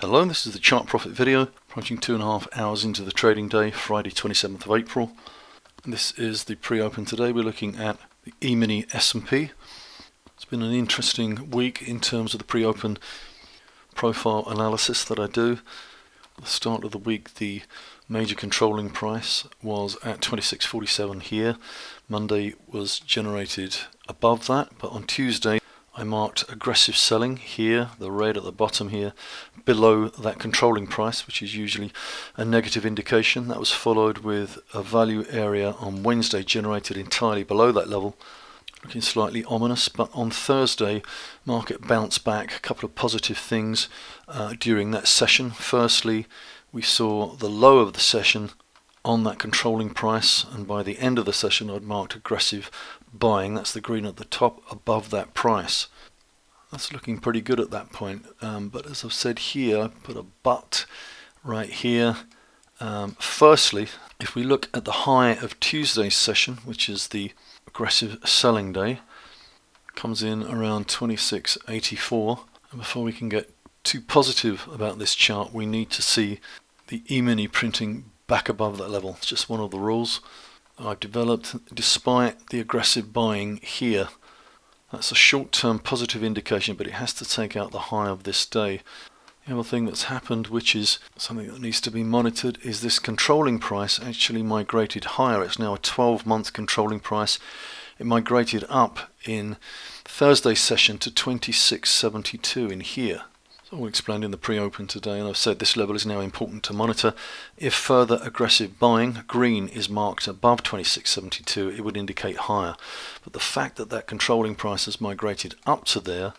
Hello, this is the Chart Profit video, approaching 2.5 hours into the trading day, Friday 27th of April. And this is the pre-open today. We're looking at the E-mini S&P. It's been an interesting week in terms of the pre-open profile analysis that I do. At the start of the week, the major controlling price was at 26.47 here. Monday was generated above that, but on Tuesday I marked aggressive selling here, the red at the bottom here, below that controlling price, which is usually a negative indication. That was followed with a value area on Wednesday generated entirely below that level, looking slightly ominous. But on Thursday, market bounced back. A couple of positive things during that session. Firstly, we saw the low of the session on that controlling price, and by the end of the session I'd marked aggressive buying. That's the green at the top above that price. That's looking pretty good at that point, but as I've said here, I put a but right here. Firstly, if we look at the high of Tuesday's session, which is the aggressive selling day, comes in around 26.84, and before we can get too positive about this chart, we need to see the E-mini printing back above that level. It's just one of the rules I've developed despite the aggressive buying here. That's a short-term positive indication, but it has to take out the high of this day. The other thing that's happened, which is something that needs to be monitored, is this controlling price actually migrated higher. It's now a 12-month controlling price. It migrated up in Thursday's session to 26.72 in here. All explained in the pre-open today, and I've said this level is now important to monitor. If further aggressive buying, green, is marked above 26.72, it would indicate higher. But the fact that that controlling price has migrated up to there,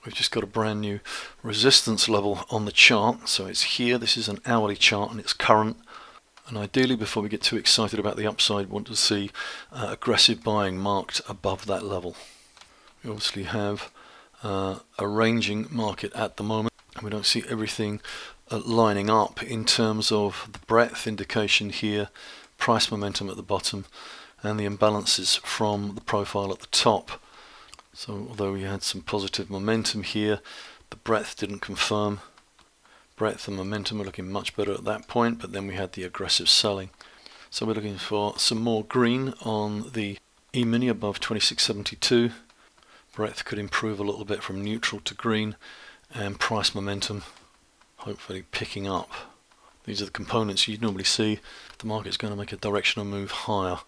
we've just got a brand new resistance level on the chart. So it's here. This is an hourly chart and it's current. And ideally, before we get too excited about the upside, we want to see aggressive buying marked above that level. We obviously have a ranging market at the moment, and we don't see everything lining up in terms of the breadth indication here, price momentum at the bottom, and the imbalances from the profile at the top. So although we had some positive momentum here, the breadth didn't confirm. Breadth and momentum are looking much better at that point, but then we had the aggressive selling. So we're looking for some more green on the E-mini above 26.72. Breadth could improve a little bit from neutral to green, and price momentum hopefully picking up. These are the components you'd normally see if the market's going to make a directional move higher.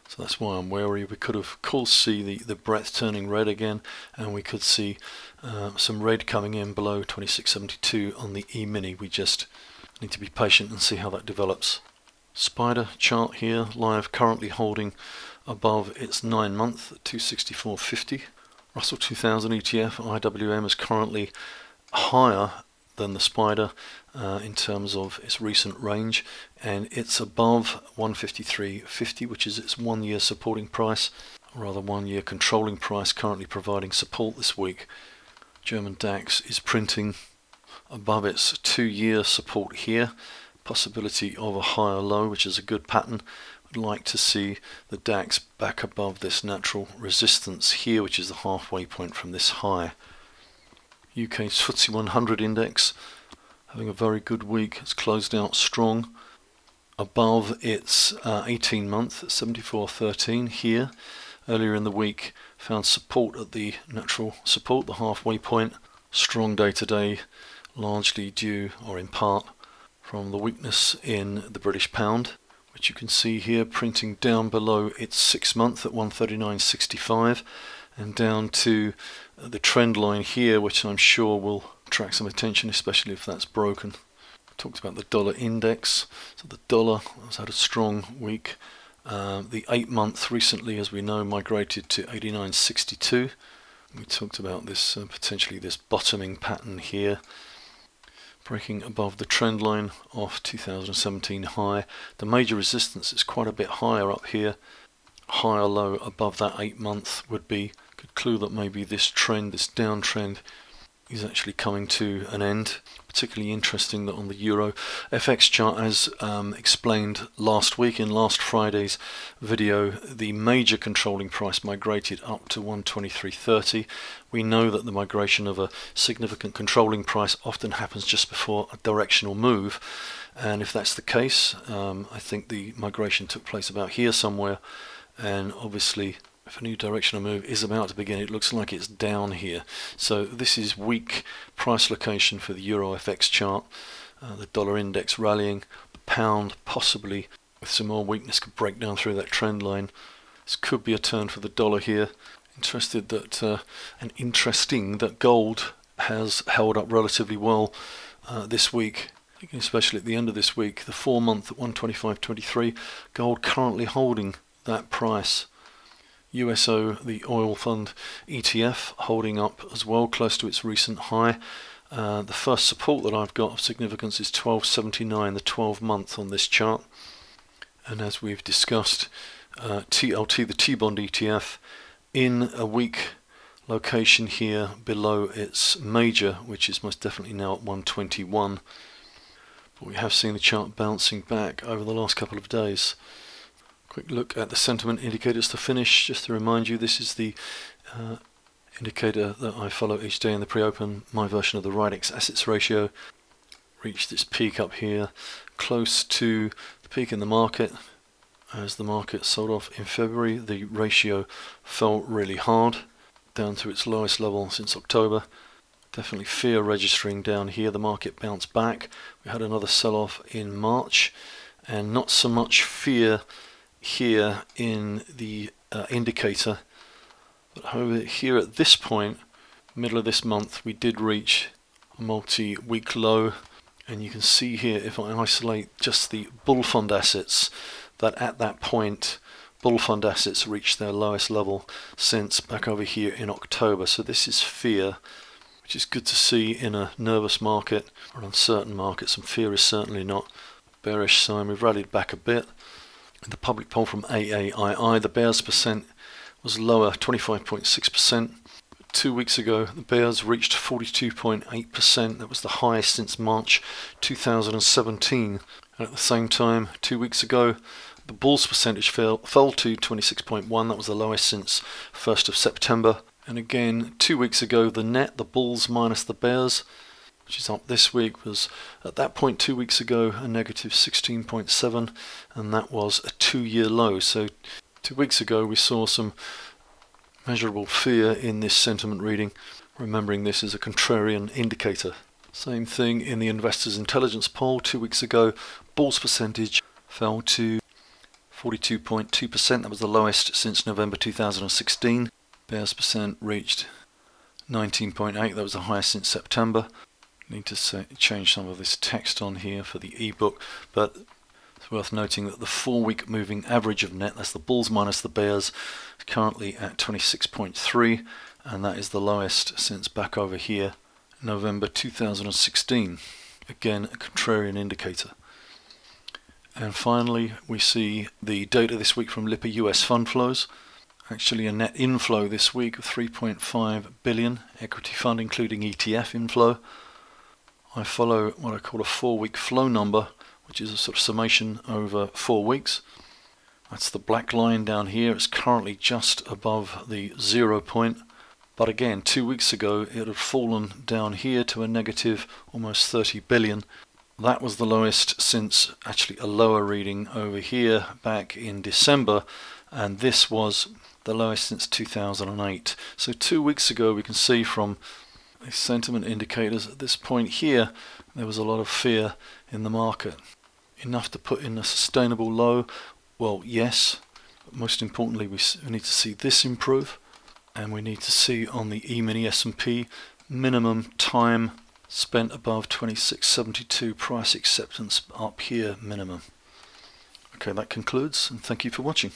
So that's why I'm wary. We could of course see the breadth turning red again, and we could see some red coming in below 26.72 on the E-mini. We just need to be patient and see how that develops. Spider chart here, live, currently holding above its 9-month at 264.50. Russell 2000 ETF IWM is currently higher than the Spider in terms of its recent range, and it's above 153.50, which is its 1-year supporting price, or rather 1-year controlling price, currently providing support this week. German DAX is printing above its 2-year support here, possibility of a higher low, which is a good pattern. Like to see the DAX back above this natural resistance here, which is the halfway point from this high. UK's FTSE 100 index having a very good week. It's closed out strong above its 18-month at 74.13 here. Earlier in the week found support at the natural support, the halfway point. Strong day today, largely due or in part from the weakness in the British pound, which you can see here printing down below its 6-month at 139.65 and down to the trend line here, which I'm sure will attract some attention, especially if that's broken. Talked about the dollar index. So the dollar has had a strong week. The 8-month recently, as we know, migrated to 89.62. We talked about this potentially this bottoming pattern here, breaking above the trend line off 2017 high. The major resistance is quite a bit higher up here. Higher low above that 8-month would be a good clue that maybe this trend, this downtrend, is actually coming to an end. Particularly interesting that on the Euro FX chart, as explained last week in last Friday's video, the major controlling price migrated up to 123.30. We know that the migration of a significant controlling price often happens just before a directional move, and if that's the case, I think the migration took place about here somewhere, and obviously if a new directional move is about to begin, it looks like it's down here. So this is weak price location for the Euro FX chart. The dollar index rallying, the pound possibly with some more weakness could break down through that trend line. This could be a turn for the dollar here. Interesting that gold has held up relatively well this week, especially at the end of this week. The 4-month at 125.23, gold currently holding that price. USO, the oil fund ETF, holding up as well, close to its recent high. The first support that I've got of significance is 12.79, the 12-month on this chart. And as we've discussed, TLT, the T-bond ETF, in a weak location here below its major, which is most definitely now at 121. But we have seen the chart bouncing back over the last couple of days. Quick look at the sentiment indicators to finish. Just to remind you, this is the indicator that I follow each day in the pre-open, my version of the RIDEX assets ratio. Reached its peak up here, close to the peak in the market. As the market sold off in February, the ratio fell really hard, down to its lowest level since October. Definitely fear registering down here. The market bounced back. We had another sell-off in March, and not so much fear here in the indicator, but over here at this point, middle of this month, we did reach a multi-week low, and you can see here, if I isolate just the bull fund assets, that at that point bull fund assets reached their lowest level since back over here in October. So this is fear, which is good to see in a nervous market or an uncertain market. Some fear is certainly not a bearish sign. We've rallied back a bit. The public poll from AAII, the bears percent was lower, 25.6%. 2 weeks ago, the bears reached 42.8%. That was the highest since March 2017. And at the same time, 2 weeks ago, the bulls percentage fell to 26.1. That was the lowest since 1st of September. And again, 2 weeks ago, the net, the bulls minus the bears, which is up this week, was at that point 2 weeks ago a negative 16.7, and that was a 2-year low. So 2 weeks ago we saw some measurable fear in this sentiment reading, remembering this is a contrarian indicator. Same thing in the Investors Intelligence poll 2 weeks ago. Bulls percentage fell to 42.2%. That was the lowest since November 2016. Bears percent reached 19.8. That was the highest since September. Need to change some of this text on here for the ebook, but it's worth noting that the 4-week moving average of net, that's the bulls minus the bears, is currently at 26.3, and that is the lowest since back over here November 2016. Again, a contrarian indicator. And finally, we see the data this week from Lipper US fund flows. Actually a net inflow this week of 3.5 billion, equity fund including ETF inflow. I follow what I call a 4-week flow number, which is a sort of summation over 4 weeks. That's the black line down here. It's currently just above the 0 point. But again, 2 weeks ago it had fallen down here to a negative almost 30 billion. That was the lowest since actually a lower reading over here back in December, and this was the lowest since 2008. So 2 weeks ago we can see from the sentiment indicators at this point here there was a lot of fear in the market. Enough to put in a sustainable low? Well, yes, but most importantly we need to see this improve, and we need to see on the E-mini S&P minimum time spent above 26.72, price acceptance up here minimum. Okay, that concludes, and thank you for watching.